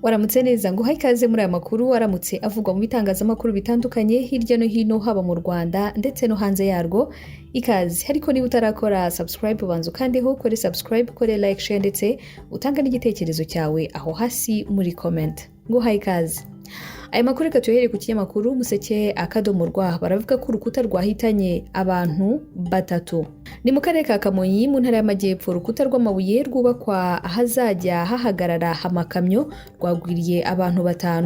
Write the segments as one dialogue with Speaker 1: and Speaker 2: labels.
Speaker 1: Waramutse neza ngo uhaye ikaze muri aya makuru waramutse avugwa mu bitangazamakuru bitandukanye hirya no hino haba mu Rwanda ndetse no hanze yarwo. Ikaze ariko niba utarakora subscribe ubanza ukandeho kore subscribe kore like share ndetse utanga n'igitekerezo cyawe aho hasi muri comment. Ngo uhaye ikaze. Aya makuru reka tuhere ku kinyamakuru Umuseke akadomo rwa baravuga ko urukuta rwahitanye abantu batatu. Ni mu karere ka Kamonyi mu ntara y'Amajyepfo, urukuta rw'amabuye rwubakwa ahazajya hahagarara amakamyo rwagwiriye abantu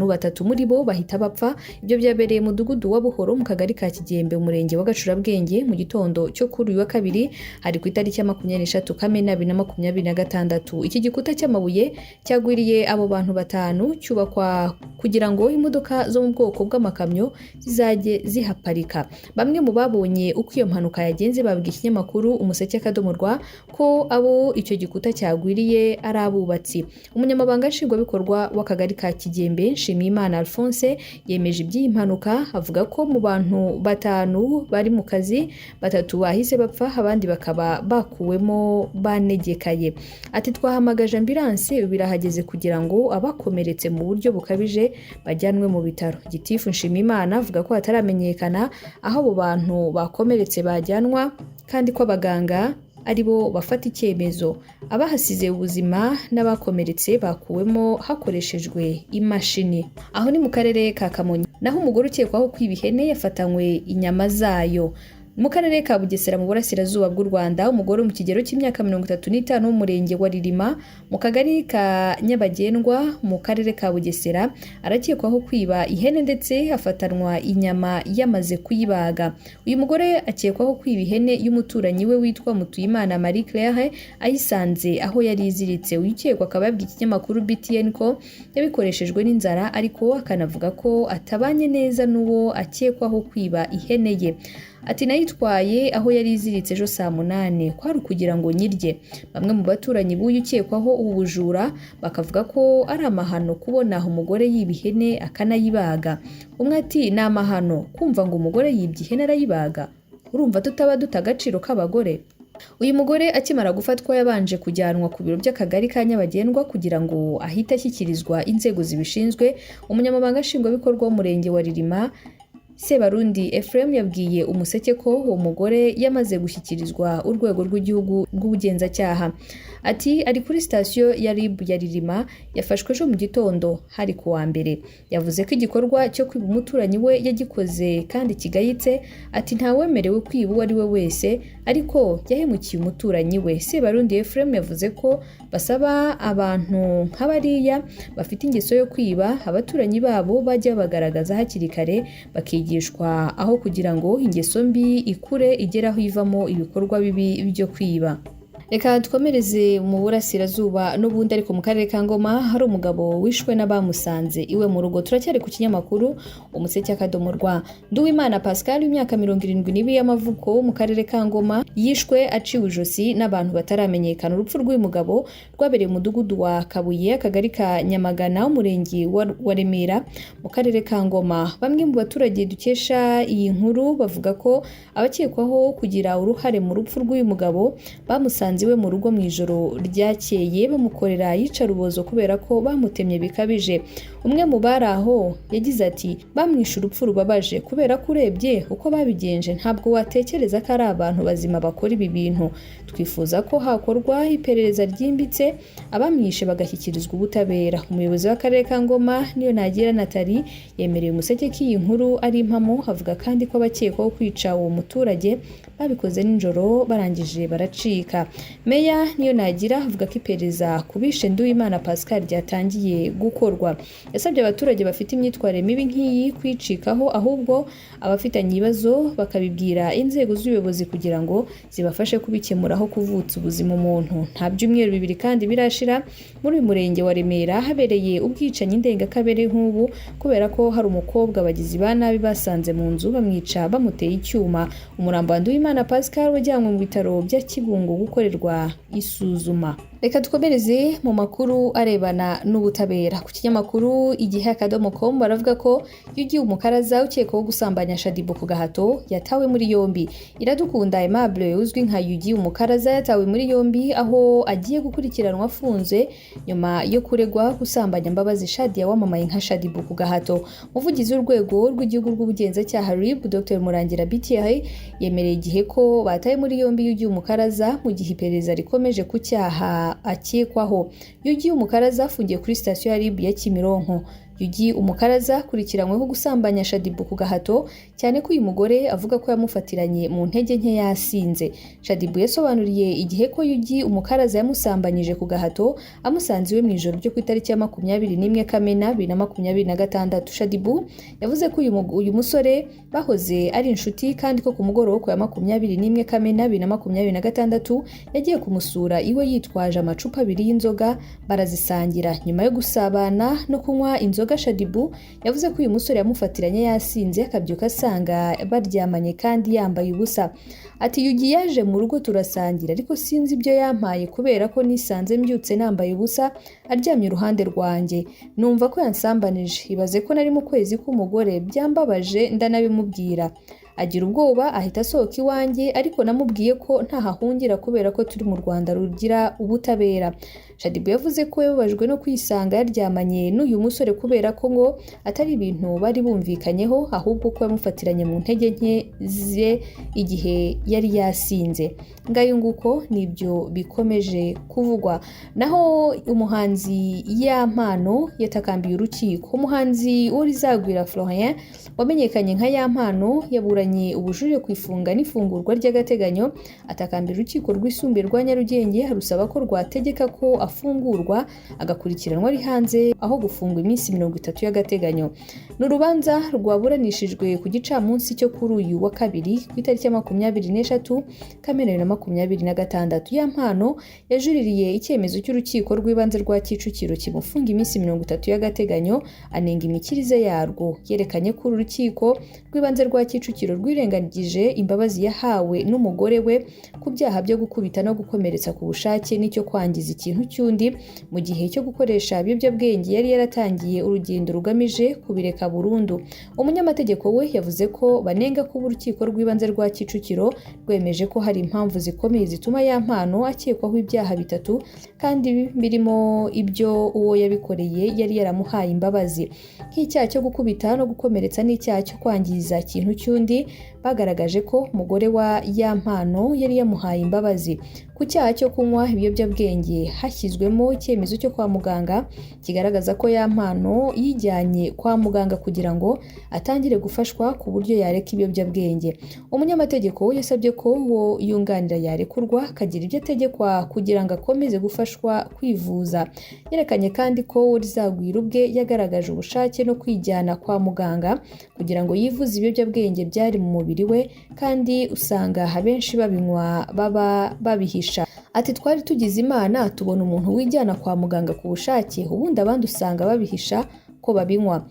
Speaker 1: batatu muri bo bahita bapfa. Ibyo byabereye mu mudugudu wa Buhoro mu kagari ka Kigembe umurenge wa Gacurabwenge mu gitondo cyo kuri uyu wa kabiri hari ku itariki ya 23 Kamena 2026. Iki gikuta cy'amabuye cyagwiriye abo bantu batanu cyubakwa kugira ngo imodoka zo mu bwoko bw'amakamyo zizajye zihaparika. Bamwe mu babonye uko iyo mpanuka yagenze babwiye ikinyamakuru Umuseke akadomo rwa ko abo icyo gikuta cyagwiriye ari abubatsi. Umunyamabanga nshingwabikorwa w'akagari ka Kigembe Nshimiyimana Alphonse yemeje iby'iyi mpanuka, avuga ko mu bantu batanu bari mu kazi batatu bahise bapfa abandi bakaba bakuwemo banegekaye. Ati twahamagaje ambulance birahageze kugira ngo abakomeretse mu buryo bukabije bajyanwe mu bitaro. Gitifu Nshimiyimana avuga ko hataramenyekana aho abo bantu bakomeretse bajyanwa kandi ko abaganga aribo bafata icyemezo. Abahasize ubuzima n'abakomeretse bakuwemo hakoreshejwe imashini. Aho ni mu karere ka Kamonyi. Naho umugore ukekwaho kwiba ihene yafatanywe inyama zayo. Mu karere ka Bugesera mu burasirazuba bw'u Rwanda, umugore mu kigero cy'imyaka 35 w'umurenge wa Rilima mu kagari ka Nyabagendwa mu karere ka Bugesera arakekwaho kwiba ihene ndetse afatanwa inyama yamaze kuyibaga. Uyu mugore akekwaho kwiba ihene y'umuturanyi we witwa Mutuyimana Marie Claire ayisanze aho yari iziritse. Uyikekwa akaba yabwiye ikinyamakuru BTN ko yabikoreshejwe n'inzara ariko akanavuga ko atabanye neza n'uwo akekwaho kwiba ihene ye. Ati nayitwaye aho yari iziritse ejo saa 8 kwari kugira ngo nyirye. Bamwe mu baturanyi b'uyu ukekwaho ubu bujura bakavuga ko ari amahano kubona umugore yiba ihene akanayibaga. Umwe ati ni amahano kumva ngo umugore yibye ihene arayibaga, urumva tutaba duta agaciro k'abagore. Uyu mugore akimara gufatwa yabanje kujyanwa ku biro by'akagari ka Nyabagendwa kugira ngo ahite ashyikirizwa inzego zibishinzwe. Umunyamabanga nshingwabikorwa w'umurenge wa Rilima Sebarundi Ephraim yabwiye Umuseke ko uwo mugore yamaze gushyikirizwa urwego rw'igihugu rw'ubugenzacyaha. Ati ari kuri sitasiyo ya RIB ya Rilima yafashwe ejo mu gitondo hari ku wa mbere. Yavuze ko igikorwa cyo kwiba umuturanyi we yagikoze kandi kigayitse. Ati ntawemerewe kwiba uwo ari we wese ariko yahemukiye umuturanyi we. Sebarundi Ephraim yavuze ko basaba abantu nk'abariya bafite ingeso yo kwiba abaturanyi babo bajya bagaragaza hakiri kare bakigishwa aho kugira ngo ingeso mbi ikure igeraho ivamo ibikorwa bibi byo kwiba. Reka twomereze mu burasirazuba n'ubundi ariko mu karere ka Ngoma hari umugabo wishwe n'abamusanze iwe mu rugo. Turacyari ku kinyamakuru Umuseke akadomo rwa. Nduwimana Pascal w'imyaka 72 y'amavuko mu karere ka Ngoma yishwe aciwe ijosi n'abantu bataramenyekana. Urupfu rw'uyu mugabo rwabereye mu mudugudu wa Kabuye akagari ka Nyamagana umurenge wa Remera mu karere ka Ngoma. Bamwe mu baturage dukesha iyi nkuru bavuga ko abakekwaho kugira uruhare mu rupfu rw'uyu mugabo bamusanze iwe mu rugo mu ijoro ryakeye bamukorera yicarubozo kubera ko bamutemye bikabije. Umwe mu bari aho yagize ati bamwishe urupfu rubabaje kubera ko urebye uko babigenje ntabwo watekereza ko ari abantu bazima bakora ibi bintu. Twifuza ko hakorwa iperereza ryimbitse abamwishe bagashyikirizwa ubutabera. Umuyobozi w'akarere ka Ngoma Niyonagira Nathalie yemereye Umuseke ko iyi nkuru ari impamo. Havuga kandi ko abakekwaho kwica uwo muturage babikoze nijoro barangije baracika. Meya Niyonagira avuga ko iperereza kubishe Nduwimana Pascal ryatangiye gukorwa. Yasabye abaturage bafite imyitwarire mibi nk'iyi kwicikaho ahubwo abafitanye ibibazo bakabibwira inzego z'ubuyobozi kugira ngo zibafashe kubikemuraho kuvutsa ubuzima umuntu. Nta byumweru 2 kandi birashira muri uyu murenge wa Remera habereye ubwicanyi ndengakamere nk'ubu kubera ko hari umukobwa abagizi ba nabi basanze mu nzu bamwica bamuteye icyuma. Umurambo wa Nduwimana Pascal wajyanywe mu bitaro bya Kibungo gukorerwa gukorerwa isuzuma. Reka dukomereze mu makuru arebana n'ubutabera. Ku kinyamakuru igihe.com baravuga ko Yugi Umukaraza ukekwaho gusambanya Shaddy Boo ku gahato yatawe muri yombi. Iradukunda Aimable uzwi nka Yugi Umukaraza yatawe muri yombi aho agiye gukurikiranwa afunze nyuma yo kuregwa gusambanya Mbabazi Shadia wamamaye nka Shaddy Boo ku gahato. Umuvugizi w'urwego rw'igihugu rw'ubugenzacyaha RIB Dr Murangira BTI yemereye igihe ko bataye muri yombi Yugi Umukaraza mu gihe iperereza rikomeje ku cyaha akekwaho. Yugi Umukaraza afungiye kuri sitasiyo ya RIB ya Kimironko. Yugi Umukaraza akurikiranyweho gusambanya Shaddy Boo ku gahato cyane ko uyu mugore avuga ko yamufatiranye mu ntege nke yasinze. Shaddy Boo yasobanuriye igihe ko Yugi Umukaraza yamusambanyije ku gahato amusanze iwe mu ijoro ryo ku itariki ya 21 Kamena 2026. Shaddy Boo yavuze ko uyu musore bahoze ari inshuti kandi ko ku mugoroba ku ya 21 Kamena 2026 yagiye kumusura iwe yitwaje amacupa 2 y'inzoga barazisangira. Nyuma yo gusabana no kunywa inzoga Shaddy Boo yavuze ko uyu musore yamufatiranye yasinze akabyuka asanga baryamanye kandi yambaye ubusa. Ati Yugi yaje mu rugo turasangira ariko sinzi ibyo yampaye kubera ko nisanze mbyutse nambaye ubusa aryamye iruhande rwanjye numva ko yansambanije. Ibaze ko nari mu kwezi k'umugore byambabaje ndanabimubwira. Agira ubwoba ahita asohoka iwanjye ariko namubwiye ko ntahahungira kubera ko turi mu Rwanda rugira ubutabera. Shaddy Boo yavuze ko yababajwe no kwisanga yaryamanye n'uyu musore kubera ko ngo atari ibintu bari bumvikanyeho ahubwo ko yamufatiranye mu ntege nke ze igihe yari yasinze. Ngayo nguko nibyo bikomeje kuvugwa. Naho umuhanzi Yampano yatakambiye urukiko. Umuhanzi Urizagwira Florian wamenyekanye nka Yampano yaburanye ubujurire ku ifunga n'ifungurwa ry'agateganyo atakambira urukiko rwisumbuye rwa Nyarugenge harusaba ko rwategeka ko afungurwa agakurikiranwa ari hanze aho gufungwa iminsi 30 y'agateganyo. N'urubanza rwaburanishijwe ku gicamunsi cyo kuri uyu wa kabiri ku itariki ya 23 Kamena 2026. Yampano yajuririye icyemezo cy'urukiko rw'ibanze rwa Kicukiro kimufunga iminsi 30 y'agateganyo anenga imikirize yarwo. Yerekanye ko urukiko rw'ibanze rwa Kicukiro rwirengagije imbabazi yahawe n'umugore we ku byaha byo gukubita no gukomeretsa ku bushake n'icyo kwangiza ikintu cy'undi mu gihe cyo gukoresha ibiyobyabwenge yari yaratangiye urugendo rugamije kubireka burundu. Umunyamategeko we yavuze ko banenga kuba urukiko rw'ibanze rwa Kicukiro rwemeje ko hari impamvu zikomeye zituma Yampano akekwaho ibyaha 3 kandi birimo ibyo uwo yabikoreye yari yaramuhaye imbabazi nk'icyaha cyo gukubita no gukomeretsa n'icyaha cyo kwangiza ikintu cy'undi. Bagaragaje ko umugore wa Yampano yari yamuhaye imbabazi. Ku cyaha cyo kunywa ibiyobyabwenge hashyizwemo icyemezo cyo kwa muganga kigaragaza ko Yampano yijyanye kwa muganga kugira ngo atangire gufashwa ku buryo yareka ibiyobyabwenge. Umunyamategeko yasabye ko uwo yunganira yarekurwa akagira ibyo ategekwa kugira ngo akomeze gufashwa kwivuza. Yerekanye kandi ko Urizagwira ubwe yagaragaje ubushake no kwijyana kwa muganga kugira ngo yivuze ibiyobyabwenge byari mu mubiri we kandi usanga abenshi babinywa baba babihisha. Ati twari tugize Imana tubona umuntu wijyana kwa muganga ku bushake ubundi abandi usanga babihisha ko babinywa.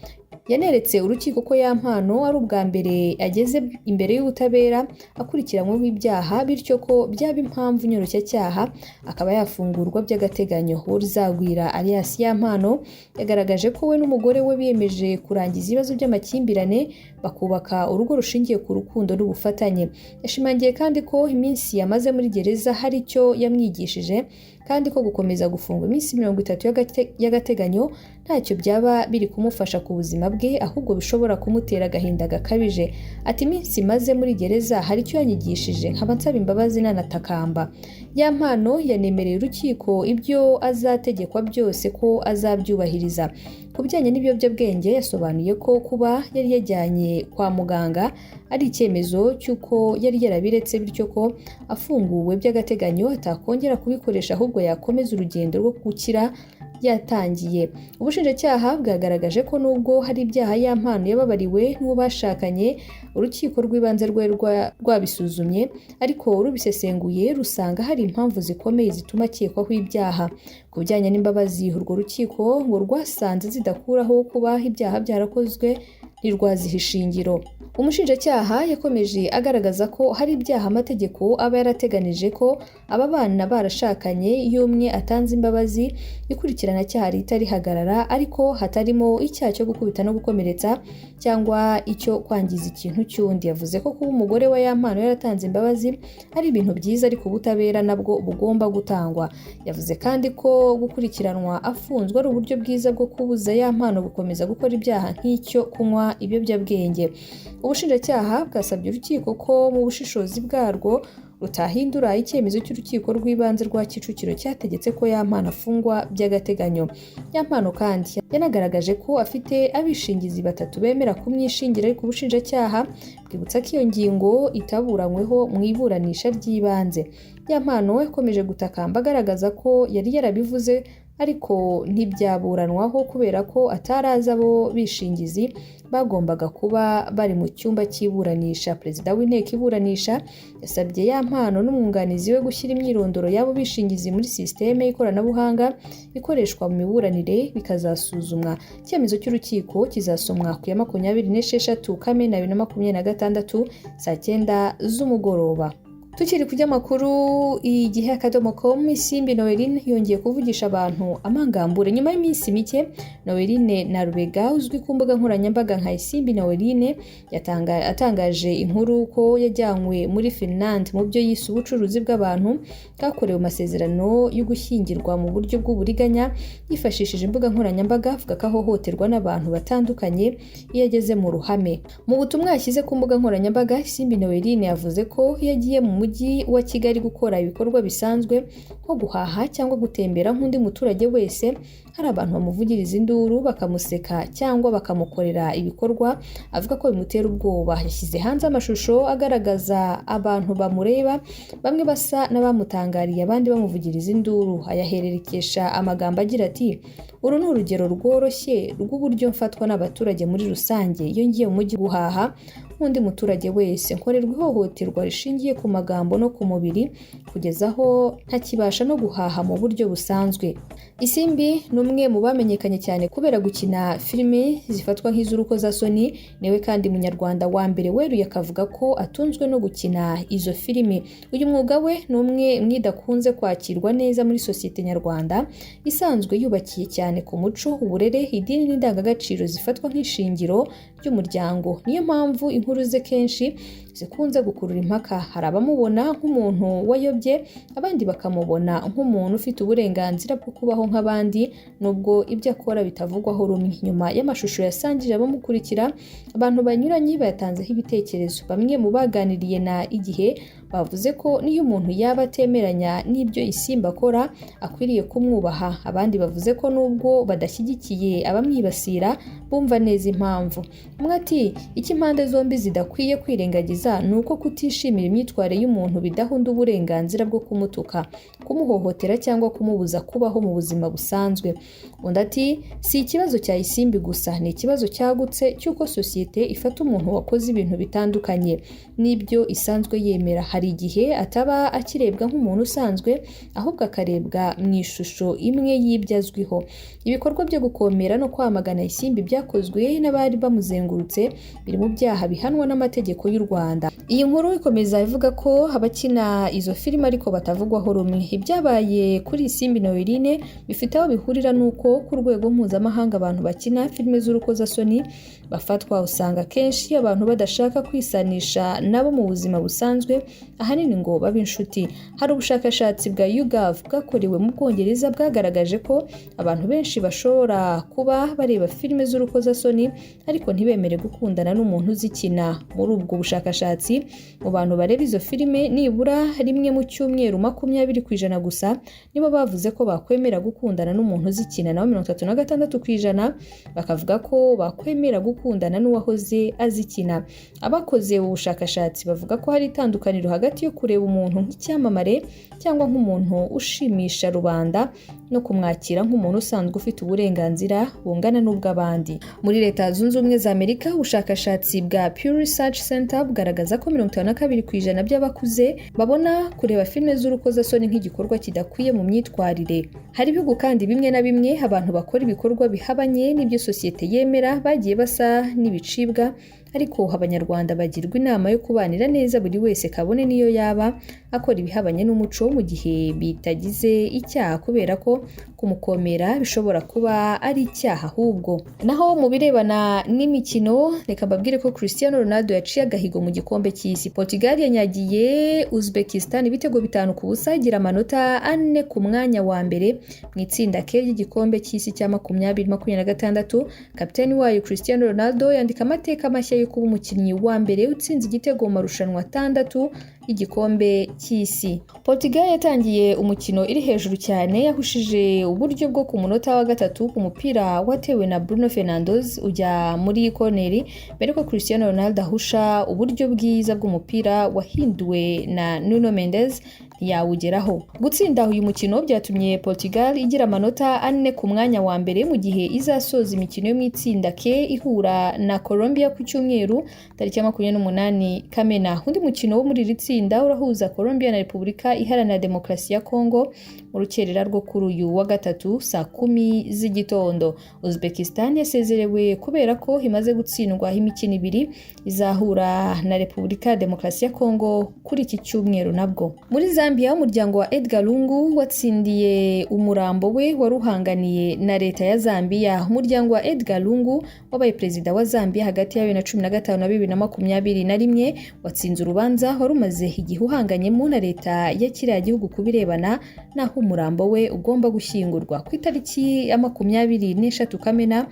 Speaker 1: Yaneretse urukiko ko Yampano ari ubwa mbere ageze imbere y'ubutabera akurikiranyweho ibyaha bityo ko byaba impamvu nyoroshyacyaha akaba yafungurwa by'agateganyo. Urizagwira alias Yampano yagaragaje ko we n'umugore we biyemeje kurangiza ibibazo by'amakimbirane bakubaka urugo rushingiye ku rukundo n'ubufatanye. Yashimangiye kandi ko iminsi yamaze muri gereza hari icyo yamwigishije kandi ko gukomeza gufungwa iminsi 30 y'agateganyo ntacyo byaba biri kumufasha ku buzima bwe ahubwo bishobora kumutera agahinda gakabije. Ati iminsi maze muri gereza hari icyo yanyigishije nkaba nsaba imbabazi nanatakamba. Yampano yanemereye urukiko ibyo azategekwa byose ko azabyubahiriza. Ku bijyanye n'ibiyobyabwenge yasobanuye ko kuba yari yajyanye kwa muganga ari icyemezo cy'uko yari yarabiretse bityo ko afunguwe by'agateganyo atakongera kubikoresha ahubwo yakomeza urugendo rwo gukira yatangiye. Ubushinjacyaha bwagaragaje ko nubwo hari ibyaha Yampano yababariwe n'uwo bashakanye urukiko rw'ibanze rwabisuzumye ariko rubisesenguye rusanga hari impamvu zikomeye zituma akekwaho ibyaha. Ku bijyanye n'imbabazi urwo rukiko ngo rwasanze zidakuraho kuba ibyaha byarakozwe ntirwaziha ishingiro. Umushinjacyaha yakomeje agaragaza ko hari ibyaha amategeko aba yarateganije ko aba bana barashakanye iyo umwe atanze imbabazi ikurikirana cyaha rihita rihagarara, ariko hatarimo icyaha cyo gukubita no gukomeretsa cyangwa icyo kwangiza ikintu cy'undi. Yavuze ko kuba umugore wa Yampano yaratanze imbabazi ari ibintu byiza, ariko ubutabera nabwo bugomba gutangwa. Yavuze kandi ko gukurikiranwa afunzwe ari uburyo bwiza bwo kubuza Yampano gukomeza gukora ibyaha nk'icyo kunywa ibiyobyabwenge. Ubushinjacyaha bwasabye urukiko ko mu bushishozi bwarwo rutahindura icyemezo cy'urukiko rw'ibanze rwa Kicukiro cyategetse ko Yampano afungwa by'agateganyo. Yampano kandi yanagaragaje ko afite abishingizi 3 bemera kumwishingira, ariko ubushinjacyaha bwibutsa ko iyo ngingo itaburanyweho mu iburanisha ry'ibanze. Yampano yakomeje gutakamba agaragaza ko yari yarabivuze ariko ntibyaburanwaho kubera ko atarazi abo bishingizi bagombaga kuba bari mu cyumba cy'iburanisha. Perezida w'inteko iburanisha yasabye Yampano n'umwunganizi we gushyira imyirondoro y'abo bishingizi muri sisiteme y'ikoranabuhanga ikoreshwa mu miburanire bikazasuzumwa. Icyemezo cy'urukiko kizasomwa ku ya 26 Kamena 2026 saa 9 z'umugoroba. Tukiri kujya makuru igihe.com, Isimbi Noeline yongeye kuvugisha abantu amangambure nyuma y'iminsi mike. Noeline Narubega uzwi ku mbuga nkoranyambaga nka Isimbi Noeline atangaje inkuru ko yajyanywe muri Finland mu byo yise ubucuruzi bw'abantu bwakorewe amasezerano yo gushyingirwa mu buryo bw'uburiganya yifashishije imbuga nkoranyambaga, avuga ko ahohoterwa n'abantu batandukanye iyo ageze mu ruhame. Mu butumwa yashyize ku mbuga nkoranyambaga, Isimbi Noeline yavuze ko yagiye mu mujyi wa Kigali gukora ibikorwa bisanzwe nko guhaha cyangwa gutembera nk'undi muturage wese, hari abantu bamuvugiriza induru bakamuseka cyangwa bakamukorera ibikorwa avuga ko bimutera ubwoba. Yashyize hanze amashusho agaragaza abantu bamureba, bamwe basa n'abamutangariye abandi bamuvugiriza induru, ayahererekesha amagambo agira ati uru ni urugero rworoshye rw'uburyo mfatwa n'abaturage muri rusange iyo ngiye mu mujyi guhaha nk'undi muturage wese, nkorerwa ihohoterwa rishingiye ku magambo no ku mubiri kugeza aho ntakibasha no guhaha mu buryo busanzwe. Isimbi ni umwe mu bamenyekanye cyane kubera gukina filime zifatwa nk'iz'urukozasoni, niwe kandi munyarwanda wa mbere weruye akavuga ko atunzwe no gukina izo filime. Uyu mwuga we ni umwe mwidakunze kwakirwa neza muri sosiyete nyarwanda isanzwe yubakiye cyane ku muco, uburere, idini n'indangagaciro zifatwa nk'ishingiro ry'umuryango. Niyo mpamvu inkuru ze kenshi zikunze gukurura impaka. Hari abamubona nk'umuntu wayobye, abandi bakamubona nk'umuntu ufite uburenganzira bwo kubaho nk'abandi nubwo ibyo akora bitavugwaho rumwe. Nyuma y'amashusho yasangije abamukurikira, abantu banyuranye bayatanzeho ibitekerezo. Bamwe mu baganiriye na Igihe bavuze ko niyo umuntu yaba atemeranya n'ibyo Isimbi akora akwiriye kumwubaha. Abandi bavuze ko nubwo badashyigikiye abamwibasira bumva neza impamvu. Umwe ati icyo impande zombi zidakwiye kwirengagiza ni uko kutishimira imyitwarire y'umuntu bidahunda uburenganzira bwo kumutuka, kumuhohotera cyangwa kumubuza kubaho mu buzima busanzwe. Undi ati si ikibazo cya Isimbi gusa, ni ikibazo cyagutse cy'uko sosiyete ifata umuntu wakoze ibintu bitandukanye n'ibyo isanzwe yemera. Hari igihe ataba akirebwa nk'umuntu usanzwe, ahubwo akarebwa mu ishusho imwe y'ibyo azwiho. Ibikorwa byo gukomera no kwamagana Isimbi byakozwe n'abari bamuzengurutse biri mu byaha bihanwa n'amategeko y'u Rwanda. Iyi nkuru ikomeza ivuga ko abakina izo filime ariko batavugwaho rumwe. Ibyabaye kuri Isimbi Noeline bifite aho bihurira n'uko ku rwego mpuzamahanga abantu bakina filime z'urukozasoni bafatwa. Usanga kenshi abantu badashaka kwisanisha nabo mu buzima busanzwe, ahanini ngo babe inshuti. Hari ubushakashatsi bwa YouGov bwakorewe mu Bwongereza bwagaragaje ko abantu benshi bashobora kuba bareba filime z'urukozasoni ariko ntibemere gukundana n'umuntu uzikina. Muri ubwo bushakashatsi, mu bantu bareba izo filime nibura rimwe mu cyumweru 20% gusa nibo bavuze ko bakwemera gukundana n'umuntu uzikina, naho 36% bakavuga ko bakwemera gukundana n'uwahoze azikina. Abakoze ubu bushakashatsi bavuga ko hari itandukaniro hagati yo kureba umuntu nk'icyamamare cyangwa nk'umuntu ushimisha rubanda no kumwakira nk'umuntu usanzwe ufite uburenganzira bungana n'ubw'abandi. Muri Leta Zunze Ubumwe za Amerika, ubushakashatsi bwa Pew Research Center bugaragaza ko 52% by'abakuze babona kureba filime z'urukozasoni nk'igikorwa kidakwiye mu myitwarire. Hari ibihugu kandi bimwe na bimwe abantu bakora ibikorwa bihabanye n'ibyo sosiyete yemera bagiye basa n'ibicibwa, ariko abanyarwanda bagirwa inama yo kubanira neza buri wese kabone niyo yaba akora ibihabanye n'umuco mu gihe bitagize icyaha, kubera ko kumukomera bishobora kuba ari icyaha ahubwo. Naho mu birebana n'imikino, reka mbabwire ko Cristiano Ronaldo yaciye agahigo mu gikombe cy'isi. Portugal yanyagiye Uzbekistan ibitego 5-0 igira amanota 4 ku mwanya wa mbere mu itsinda K ry'igikombe cy'isi cya 2026. Kapiteni wayo Cristiano Ronaldo yandika amateka mashya yo kuba umukinnyi wa mbere utsinze igitego mu marushanwa 6 y'igikombe cy'isi. Portugal yatangiye umukino iri hejuru cyane, yahushije uburyo bwo ku munota wa 3 ku mupira watewe na Bruno Fernandes ujya muri corneri, mbere ko Cristiano Ronaldo ahusha uburyo bwiza bw'umupira wahinduwe na Nuno Mendes ntiyawugeraho. Gutsinda uyu mukino byatumye Portugal igira amanota 4 ku mwanya wa mbere mu gihe izasoza imikino yo mu itsinda K ihura na Colombia ku cyumweru tariki 28 Kamena. Undi mukino wo muri iri tsinda urahuza Colombia na Repubulika Iharanira Demokarasi ya Kongo mu rukerera rwo kuri uyu wa 3 saa 10 z'igitondo. Uzbekistan yasezerewe kubera ko imaze gutsindwa imikino 2 izahura na Repubulika ya Demokarasi ya Kongo kuri iki cyumweru nabwo. Muri Zambia, umuryango wa Edgar Lungu watsindiye umurambo we waruhanganiye na leta ya Zambia. Umuryango wa Edgar Lungu wabaye perezida wa Zambia hagati ya 2015 na 2021 watsinze urubanza warumaze igihe uhanganyemo na leta ya kiriya gihugu kubirebana naho umurambo we ugomba gushyingurwa. Ku itariki ya 23 Kamena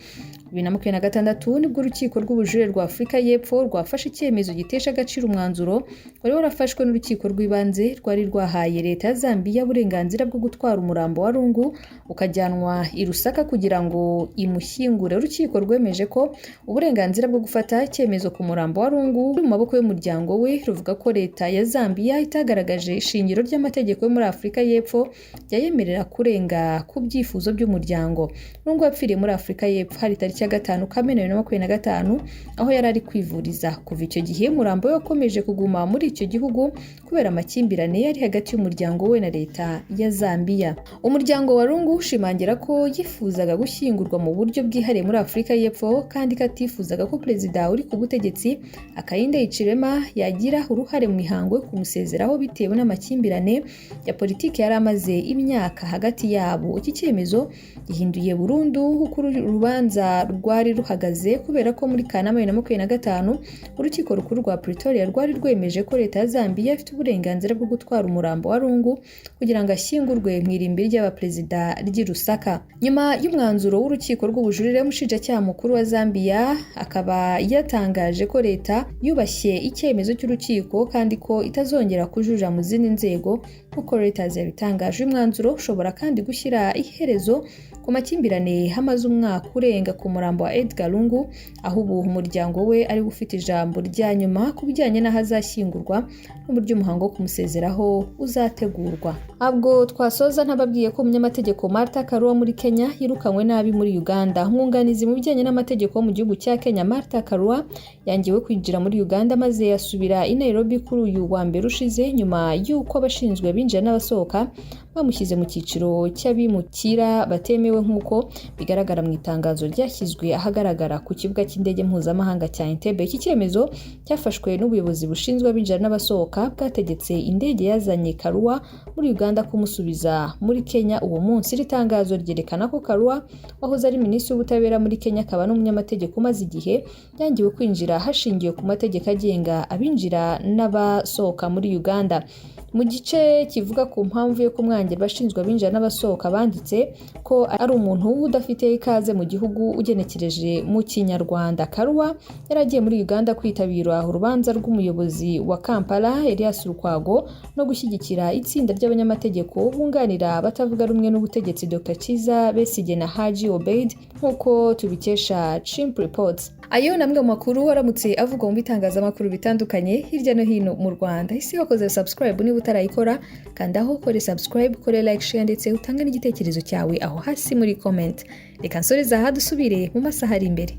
Speaker 1: 2026 nibwo urukiko rw'ubujurire rwa Afurika y'Epfo rwafashe icyemezo gitesha agaciro umwanzuro wari warafashwe n'urukiko rw'ibanze rwari rwahaye leta ya Zambia uburenganzira bwo gutwara umurambo wa Lungu ukajyanwa i Lusaka kugira ngo imushyingure. Urukiko rwemeje ko uburenganzira bwo gufata icyemezo ku murambo wa Lungu mu maboko y'umuryango we, ruvuga ko leta ya Zambia itagaragaje ishingiro ry'amategeko yo muri Afurika y'Epfo yayemerera kurenga ku byifuzo by'umuryango. Lungu yapfiriye muri Afurika y'Epfo hari tariki ya 5 Kamena 2025 aho yari ari kwivuriza. Kuva icyo gihe umurambo we wakomeje kuguma muri icyo gihugu kubera amakimbirane yari hagati y'umuryango we na leta ya Zambia. Umuryango wa Lungu ushimangira ko yifuzaga gushyingurwa mu buryo bwihariye muri Afurika y'Epfo kandi katifuzaga ko perezida uri ku butegetsi Hakainde Hichilema yagira uruhare mu mihango yo kumusezeraho bitewe n'amakimbirane ya politiki yari amaze imyaka hagati yabo. Iki cyemezo gihinduye burundu uko urubanza rwari ruhagaze kubera ko muri Kanama 2025 urukiko rukuru rwa Pretoria rwari rwemeje ko leta ya Zambia ifite uburenganzira bwo gutwara umurambo wa Lungu kugira ngo ashyingurwe mu irimbi ry'abaperezida ry'i Lusaka. Nyuma y'umwanzuro w'urukiko rw'ubujurire, umushinjacyaha mukuru wa Zambia akaba yatangaje ko leta yubashye icyemezo cy'urukiko kandi ko itazongera kujuja mu zindi nzego kuko Reuters yabitangaje. Umwanzuro ushobora kandi gushyira iherezo ku makimbirane hamaze umwaka urenga ku murambo wa Edgar Lungu, aho ubu umuryango we ari gufite ijambo rya nyuma ku bijyanye n'ahazashyingurwa n'uburyo umuhango wo kumusezeraho uzategurwa. Ntabwo twasoza ntababwiye ko umunyamategeko Martha Karua muri Kenya yirukanywe nabi muri Uganda. Umwunganizi mu bijyanye n'amategeko mu gihugu cya Kenya Martha Karua yangiwe kwinjira muri Uganda maze yasubira i Nairobi kuri uyu wa mbere ushize nyuma y'uko abashinzwe abinjira n'abasohoka bamushyize mu cyiciro cy'abimukira batemewe nk'uko bigaragara mu itangazo ryashyizwe ahagaragara ku kibuga cy'indege mpuzamahanga cya Entebbe. Iki cyemezo cyafashwe n'ubuyobozi bushinzwe abinjira n'abasohoka bwategetse indege yazanye Karua muri Uganda kumusubiza muri Kenya uwo munsi. Iri tangazo ryerekana ko Karua wahoze ari minisitiri w'ubutabera muri Kenya akaba n'umunyamategeko umaze igihe yangiwe kwinjira hashingiwe ku mategeko agenga abinjira n'abasohoka muri Uganda. Mu gice kivuga ku mpamvu yo kumwangira abashinzwe abinjira n'abasohoka banditse ko ari umuntu udafite ikaze mu gihugu ugenekereje mu Kinyarwanda. Karua yaragiye muri Uganda kwitabira urubanza rw'umuyobozi wa Kampala Elias Lukwago no gushyigikira itsinda ry'abanyamategeko bunganira abatavuga rumwe n'ubutegetsi Dr. Kiza Besigye na Haji Obeid nk'uko tubikesha Chimp Reports. Ayo namwe mu makuru aramutse avugwa mu bitangazamakuru bitandukanye hirya no hino mu Rwanda. Isi wakoze subscribe niba utarayikora kanda aho ukore subscribe, ukore like, share ndetse utange n'igitekerezo cyawe aho hasi muri comment. Reka nsoreza aha dusubire mu masaha ari imbere.